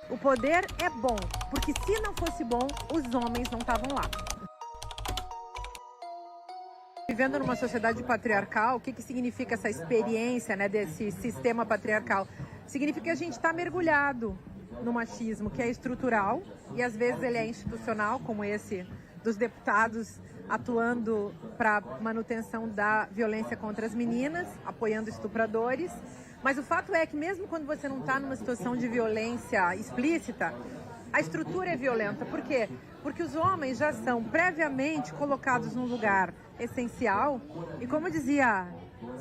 O poder é bom, porque se não fosse bom, os homens não estavam lá. Vivendo numa sociedade patriarcal, o que significa essa experiência, né, desse sistema patriarcal? Significa que a gente está mergulhado no machismo, que é estrutural, e às vezes ele é institucional, como esse dos deputados atuando para manutenção da violência contra as meninas, apoiando estupradores. Mas o fato é que mesmo quando você não está numa situação de violência explícita, a estrutura é violenta. Por quê? Porque os homens já são previamente colocados num lugar essencial e, como dizia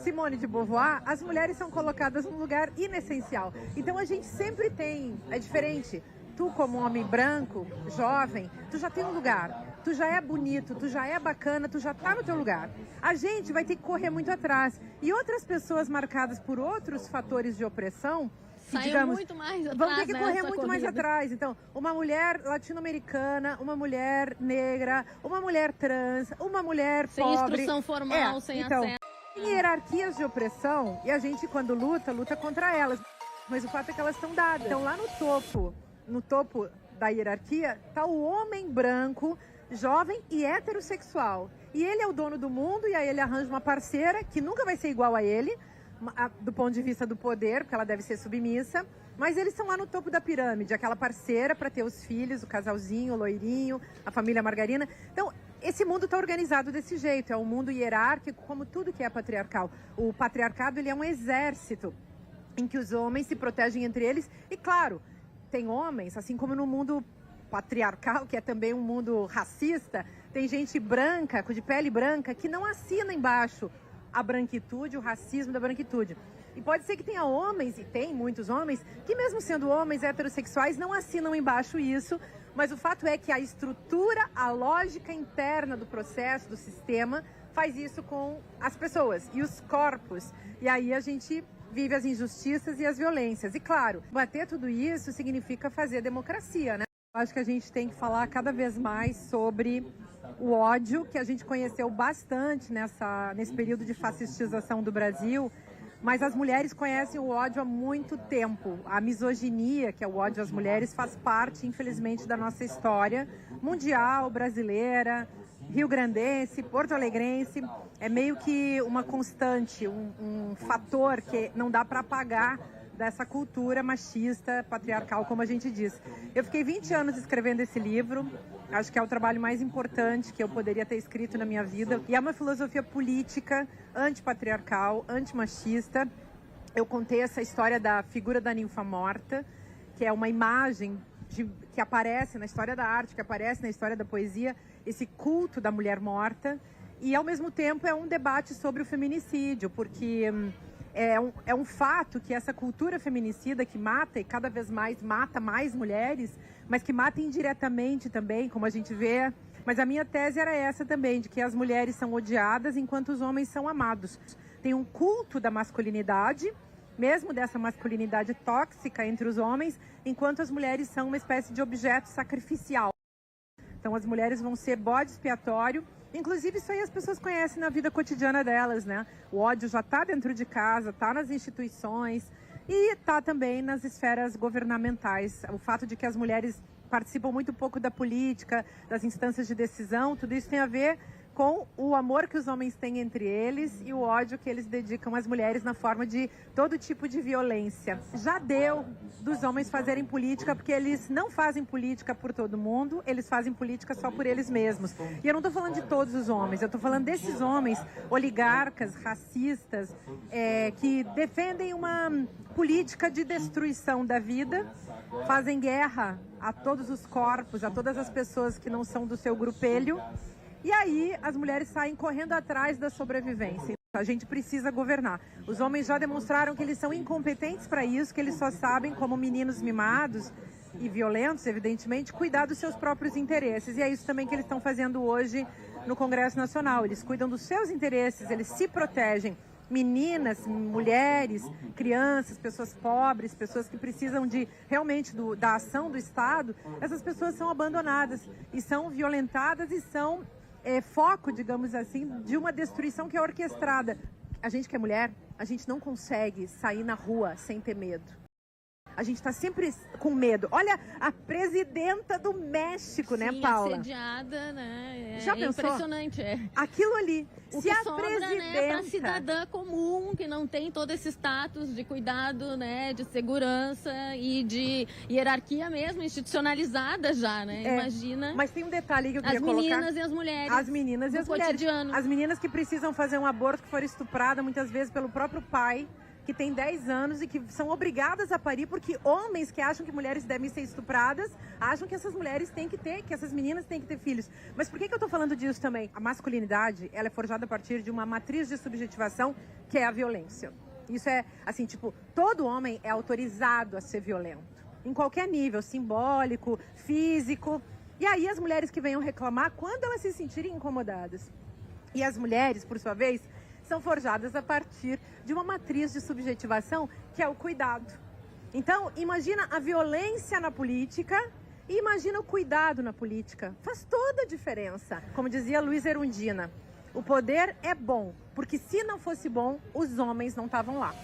Simone de Beauvoir, as mulheres são colocadas num lugar inessencial. Então a gente sempre tem, é diferente. Tu, como homem branco, jovem, tu já tem um lugar, tu já é bonito, tu já é bacana, tu já tá no teu lugar. A gente vai ter que correr muito atrás. E outras pessoas marcadas por outros fatores de opressão, que, digamos, muito mais atrás, vão ter que correr muito mais atrás. Então, uma mulher latino-americana, uma mulher negra, uma mulher trans, uma mulher sem pobre. Sem instrução formal, sem acesso. Tem hierarquias de opressão e a gente, quando luta contra elas. Mas o fato é que elas estão dadas. Então, lá no topo da hierarquia, está o homem branco, jovem e heterossexual. E ele é o dono do mundo e aí ele arranja uma parceira que nunca vai ser igual a ele, do ponto de vista do poder, porque ela deve ser submissa, mas eles estão lá no topo da pirâmide, aquela parceira para ter os filhos, o casalzinho, o loirinho, a família margarina. Então, esse mundo está organizado desse jeito, é um mundo hierárquico, como tudo que é patriarcal. O patriarcado, ele é um exército em que os homens se protegem entre eles e, claro, tem homens, assim como no mundo patriarcal, que é também um mundo racista, tem gente branca, de pele branca, que não assina embaixo a branquitude, o racismo da branquitude. E pode ser que tenha homens, e tem muitos homens, que mesmo sendo homens heterossexuais, não assinam embaixo isso, mas o fato é que a estrutura, a lógica interna do processo, do sistema, faz isso com as pessoas e os corpos. E aí a gente vive as injustiças e as violências. E claro, bater tudo isso significa fazer democracia, né? Eu acho que a gente tem que falar cada vez mais sobre o ódio, que a gente conheceu bastante nesse período de fascistização do Brasil, mas as mulheres conhecem o ódio há muito tempo. A misoginia, que é o ódio às mulheres, faz parte, infelizmente, da nossa história mundial, brasileira, rio-grandense, porto-alegrense. É meio que uma constante, um fator que não dá para apagar dessa cultura machista, patriarcal, como a gente diz. Eu fiquei 20 anos escrevendo esse livro, acho que é o trabalho mais importante que eu poderia ter escrito na minha vida. E é uma filosofia política, antipatriarcal, antimachista. Eu contei essa história da figura da ninfa morta, que é uma imagem que aparece na história da arte, que aparece na história da poesia, esse culto da mulher morta. E, ao mesmo tempo, é um debate sobre o feminicídio, porque é um fato que essa cultura feminicida que mata e cada vez mais mata mais mulheres, mas que mata indiretamente também, como a gente vê. Mas a minha tese era essa também, de que as mulheres são odiadas enquanto os homens são amados. Tem um culto da masculinidade, mesmo dessa masculinidade tóxica entre os homens, enquanto as mulheres são uma espécie de objeto sacrificial. Então as mulheres vão ser bode expiatório. Inclusive, isso aí as pessoas conhecem na vida cotidiana delas, né? O ódio já está dentro de casa, está nas instituições e está também nas esferas governamentais. O fato de que as mulheres participam muito pouco da política, das instâncias de decisão, tudo isso tem a ver com o amor que os homens têm entre eles e o ódio que eles dedicam às mulheres na forma de todo tipo de violência. Já deu dos homens fazerem política, porque eles não fazem política por todo mundo, eles fazem política só por eles mesmos. E eu não estou falando de todos os homens, eu estou falando desses homens oligarcas, racistas, que defendem uma política de destruição da vida, fazem guerra a todos os corpos, a todas as pessoas que não são do seu grupelho. E aí as mulheres saem correndo atrás da sobrevivência. A gente precisa governar. Os homens já demonstraram que eles são incompetentes para isso, que eles só sabem, como meninos mimados e violentos, evidentemente, cuidar dos seus próprios interesses. E é isso também que eles estão fazendo hoje no Congresso Nacional. Eles cuidam dos seus interesses, eles se protegem. Meninas, mulheres, crianças, pessoas pobres, pessoas que precisam realmente da ação do Estado, essas pessoas são abandonadas e são violentadas e são foco, digamos assim, de uma destruição que é orquestrada. A gente que é mulher, a gente não consegue sair na rua sem ter medo. A gente está sempre com medo. Olha a presidenta do México, né, Paula? Assediada, né? Já pensou? Impressionante, Aquilo ali. O se que a sobra, presidenta... né, para cidadã comum, que não tem todo esse status de cuidado, né, de segurança e de hierarquia mesmo, institucionalizada já, né? Imagina. Mas tem um detalhe que eu queria colocar. As meninas e as mulheres. As meninas e as mulheres. Cotidiano. As meninas que precisam fazer um aborto, que foram estupradas muitas vezes pelo próprio pai, que tem 10 anos e que são obrigadas a parir porque homens que acham que mulheres devem ser estupradas, acham que essas mulheres têm que ter, que essas meninas têm que ter filhos. Mas por que eu tô falando disso também? A masculinidade, ela é forjada a partir de uma matriz de subjetivação, que é a violência. Isso é, assim, tipo, todo homem é autorizado a ser violento. Em qualquer nível, simbólico, físico. E aí as mulheres que venham reclamar quando elas se sentirem incomodadas. E as mulheres, por sua vez, são forjadas a partir de uma matriz de subjetivação, que é o cuidado. Então, imagina a violência na política e imagina o cuidado na política. Faz toda a diferença. Como dizia Luiz Erundina, o poder é bom, porque se não fosse bom, os homens não estavam lá.